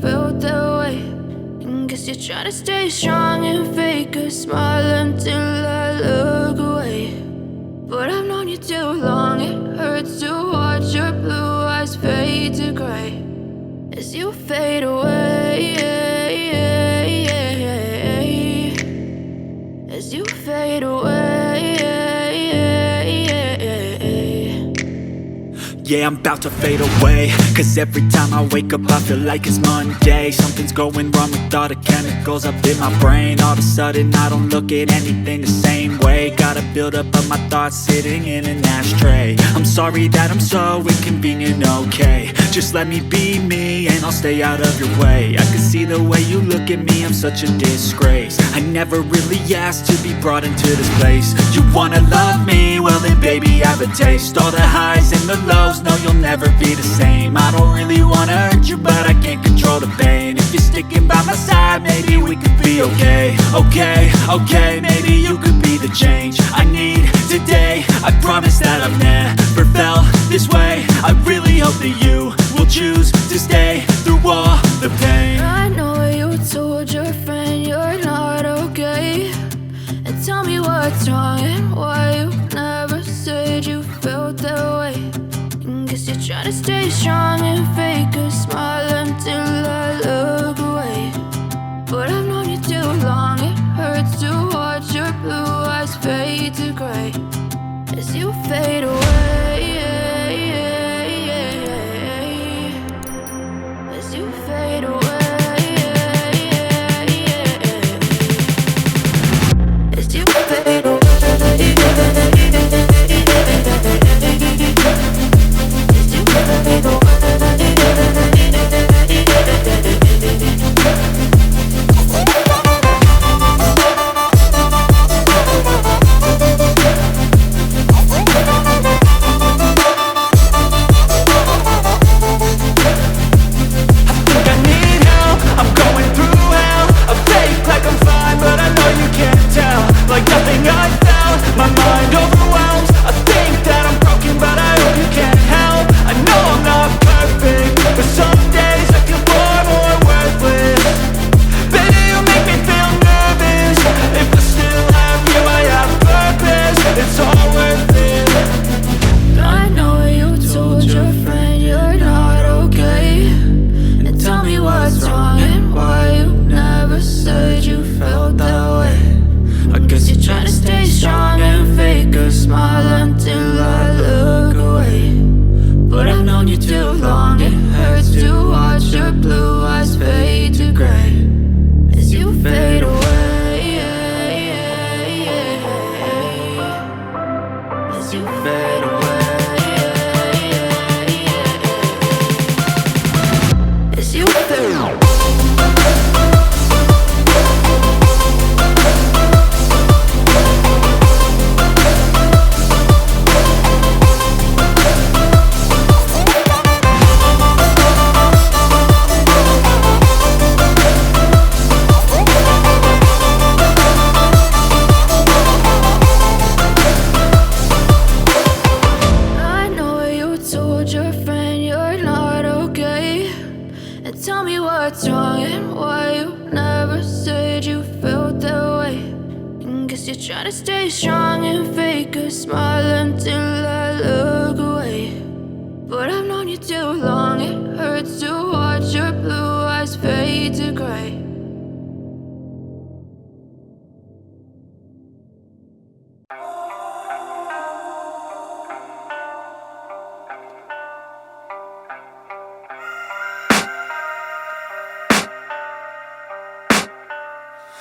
felt that way. And guess you're trying to stay strong and fake a smile until I look away. But I've known you too long, it hurts to watch your blue eyes fade to gray as you fade away, as you fade away. Yeah, I'm about to fade away, cause every time I wake up I feel like it's Monday. Something's going wrong with all the chemicals up in my brain. All of a sudden I don't look at anything the same way. Got a buildup of my thoughts sitting in an ashtray. I'm sorry that I'm so inconvenient, okay. Just let me be me and I'll stay out of your way. I can see the way you look at me, I'm such a disgrace. I never really asked to be brought into this place. You wanna love me? Well then baby I have a taste. All the highs and the lows, no you'll never be the same. I don't really wanna hurt you but I can't control the pain. If you're sticking by my side maybe we could be okay. Okay, maybe you could be the change I need today. I promise that I've never felt this way. I really hope that you will choose to stay through all the pain. I know you told your friend you're not okay, and tell me what's wrong and why you never said you felt that way. And guess you're trying to stay strong and fake a smile until I look away. But I've known you too long, it hurts to watch your blue eyes fade to gray as you fade away, as you fade away, as you fade away.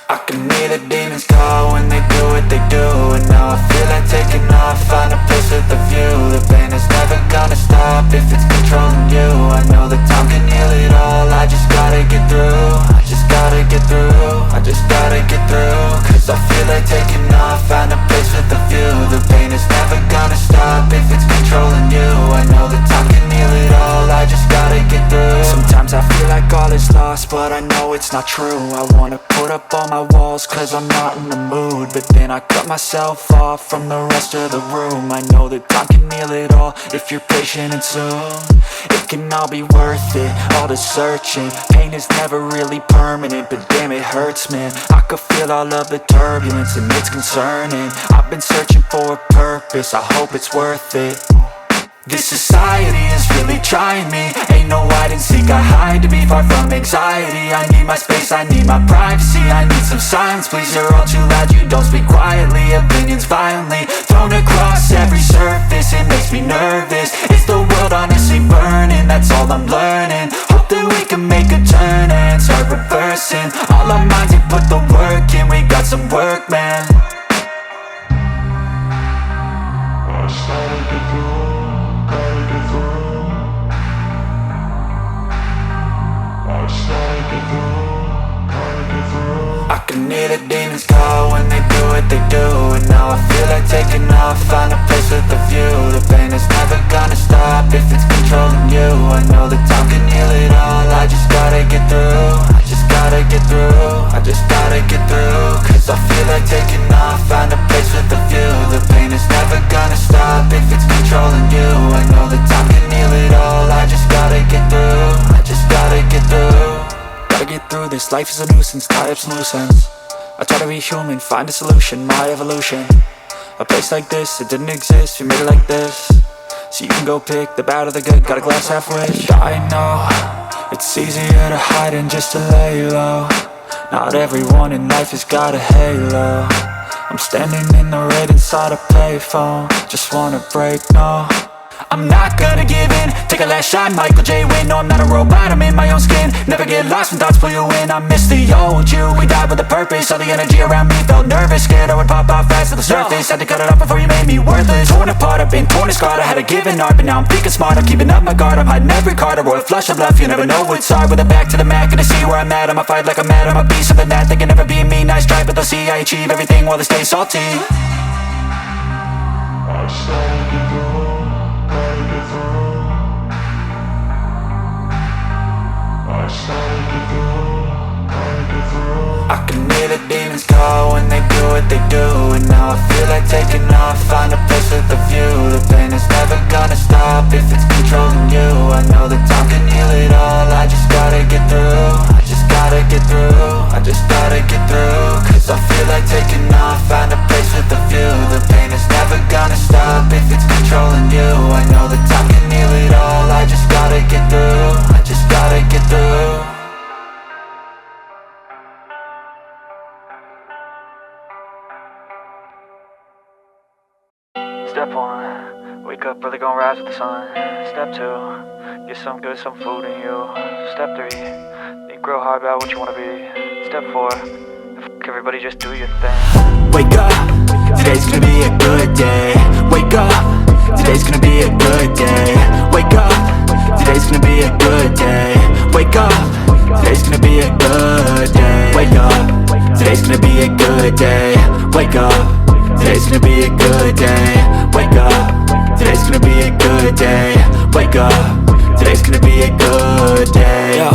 I can hear the demons call when they do what they do. And now I feel like taking off, find a place with a view. The pain is never gonna stop if it's controlling you. I know that time can heal it all, I just gotta get through. I just gotta get through, I just gotta get through. Cause I feel like taking off, find a place with a view. The pain is never gonna stop if it's controlling you. I know that time can heal it all, I just gotta get through. Sometimes I feel like all all is lost, but I know it's not true. I wanna put up all my walls cause I'm not in the mood, but then I cut myself off from the rest of the room. I know that time can heal it all if you're patient, and soon it can all be worth it, all the searching. Pain is never really permanent, but damn it hurts, man. I could feel all of the turbulence and it's concerning. I've been searching for a purpose, I hope it's worth it. This society is really trying me. Ain't no hide and seek, I hide to be far from anxiety. I need my space, I need my privacy. I need some silence, please, you're all too loud. You don't speak quietly, opinions violently thrown across every surface. It makes me nervous, is the world honestly burning? That's all I'm learning. Hope that we can make a turn and start reversing all our minds and put the work in. We got some work, man. I started to do. I can hear the demons call when they do what they do, and now I feel like taking off, find a place with a view. The pain is never gonna stop if it's controlling you. I know that time can heal it all, I just gotta get through. I just gotta get through, I just gotta get through. Cause I feel like taking off, find a place with a view. The pain is never gonna stop if it's controlling you. I know that time can heal it all, I just gotta get through. I just gotta get through. Gotta get through this, life is a nuisance, tie up some loose ends. I try to be human, find a solution, my evolution. A place like this, it didn't exist, we made it like this. So you can go pick the bad or the good, got a glass half wish. I know, it's easier to hide than just to lay low. Not everyone in life has got a halo. I'm standing in the red inside a payphone, just wanna break, no. I'm not gonna give in, take a last shot, Michael J. Win. No, I'm not a robot, I'm in my own skin. Never get lost when thoughts pull you in. I miss the old you, we died with a purpose. All the energy around me felt nervous, scared I would pop out fast to the surface. Had to cut it off before you made me worthless. Torn apart, I've been torn and scarred. I had a given art, but now I'm thinking smart. I'm keeping up my guard, I'm hiding every card. A royal flush of love, you never know what's hard. With a back to the mat, gonna see where I'm at. I'ma fight like I'm mad, I'ma be something that they can never be me. Nice try, but they'll see I achieve everything while they stay salty. I started to do. I can hear the demons call when they do what they do, and now I feel like taking off, find a place with a view. The pain is never gonna stop if it's controlling you. I know that time can heal it all, I just gotta get through. I just gotta get through, I just gotta get through. Cause I feel like taking off, find a place with a view. The pain is never gonna stop if it's controlling you. I know that time can heal it all, I just gotta get through. I just gotta get through. Step 1, wake up early, gon' rise with the sun. Step 2, get some good, some food in you. Step 3, think real hard about what you wanna be. Step 4, fuck everybody, just do your thing. Wake up, today's gonna be a good day. Wake up, today's gonna be a good day. Wake up, today's gonna be a good day. Wake up, today's gonna be a good day. Wake up, today's gonna be a good day. Wake up. Today's gonna be a good day. Wake up. Today's gonna be a good day. Wake up. Today's gonna be a good day. Yo,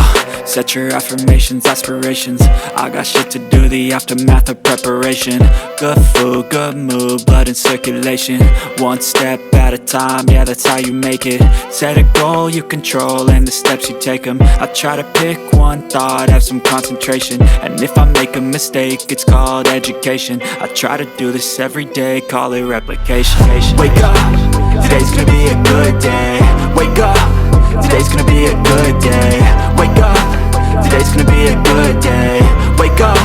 set your affirmations, aspirations. I got shit to do, the aftermath of preparation. Good food, good mood, blood in circulation. One step at a time, yeah, that's how you make it. Set a goal you control and the steps you take them. I try to pick one thought, have some concentration. And if I make a mistake, it's called education. I try to do this every day, call it replication. Wake up, today's gonna be a good day. Wake up, today's gonna be a good day. Wake up, today's gonna be a good day. Wake up,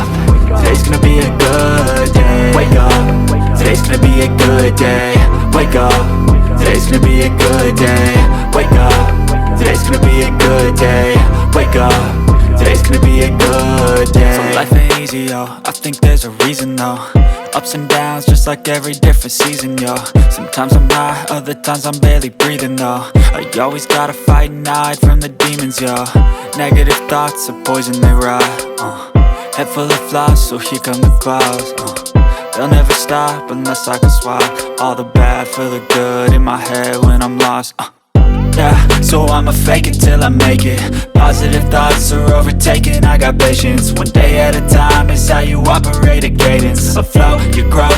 today's gonna be a good day. Wake up, today's gonna be a good day. Wake up, today's gonna be a good day. Wake up, today's gonna be a good day. Wake up, today's gonna be a good day. So life ain't easy, yo, I think there's a reason though. Ups and downs, just like every different season, yo. Sometimes I'm high, other times I'm barely breathing, though. I always gotta fight and hide from the demons, yo. Negative thoughts are poison, they rot. Head full of flies, so here come the clouds. They'll never stop unless I can swap all the bad for the good in my head when I'm lost. Yeah, so I'ma fake it till I make it. Positive thoughts are overtaken, I got patience. One day at a time is how you operate a cadence. Afloat, you grow,